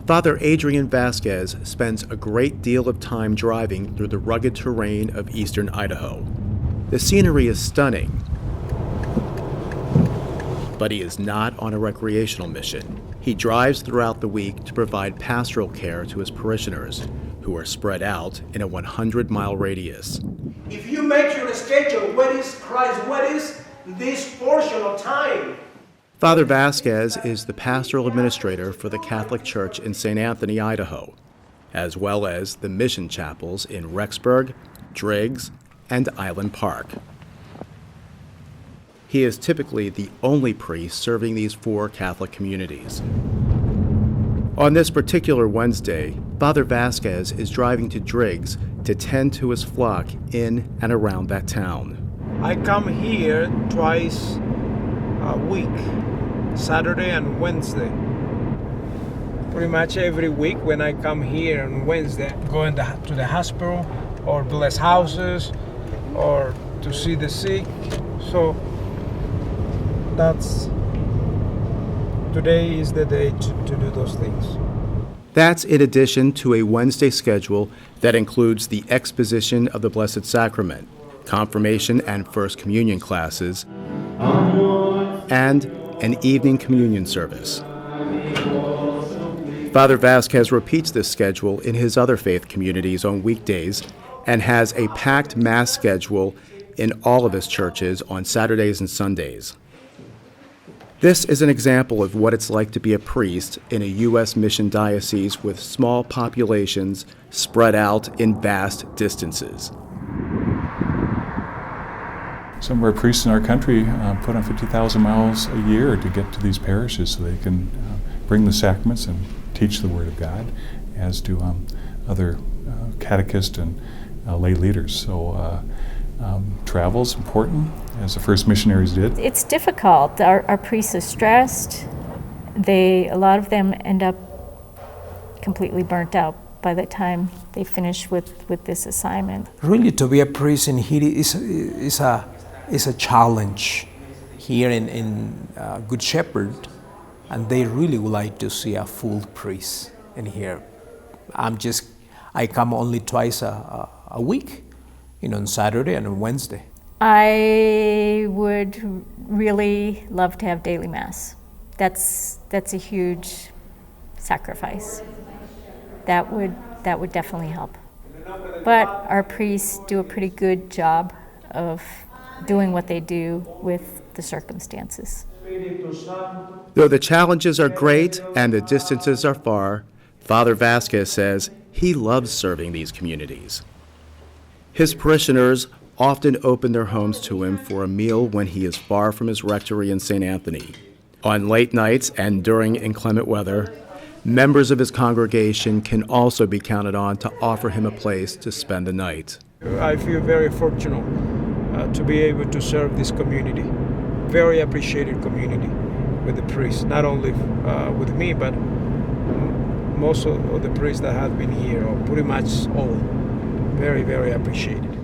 Father Adrian Vazquez spends a great deal of time driving through the rugged terrain of eastern Idaho. The scenery is stunning, but he is not on a recreational mission. He drives throughout the week to provide pastoral care to his parishioners, who are spread out in a 100-mile radius. If you make your schedule, what is Christ? What is this portion of time? Father Vazquez is the pastoral administrator for the Catholic Church in St. Anthony, Idaho, as well as the mission chapels in Rexburg, Driggs, and Island Park. He is typically the only priest serving these 4 Catholic communities. On this particular Wednesday, Father Vazquez is driving to Driggs to tend to his flock in and around that town. I come here twice a week, Saturday and Wednesday. Pretty much every week when I come here on Wednesday, going to the hospital or bless houses or to see the sick. So today is the day to do those things. That's in addition to a Wednesday schedule that includes the exposition of the Blessed Sacrament, confirmation and First Communion classes, and an evening communion service. Father Vazquez repeats this schedule in his other faith communities on weekdays and has a packed Mass schedule in all of his churches on Saturdays and Sundays. This is an example of what it's like to be a priest in a U.S. mission diocese with small populations spread out in vast distances. Some of our priests in our country put on 50,000 miles a year to get to these parishes so they can bring the sacraments and teach the Word of God, as do other catechists and lay leaders. So travel's important, as the first missionaries did. It's difficult. Our priests are stressed. A lot of them end up completely burnt out by the time they finish with this assignment. Really, to be a priest in here is a challenge here in Good Shepherd, and they really would like to see a full priest in here. I come only twice a week, on Saturday and on Wednesday. I would really love to have daily Mass. That's a huge sacrifice. That would definitely help. But our priests do a pretty good job of doing what they do with the circumstances. Though the challenges are great and the distances are far, Father Vazquez says he loves serving these communities. His parishioners often open their homes to him for a meal when he is far from his rectory in St. Anthony. On late nights and during inclement weather, members of his congregation can also be counted on to offer him a place to spend the night. I feel very fortunate to be able to serve this community, very appreciated community with the priests, not only with me, but most of the priests that have been here, or pretty much all, very, very appreciated.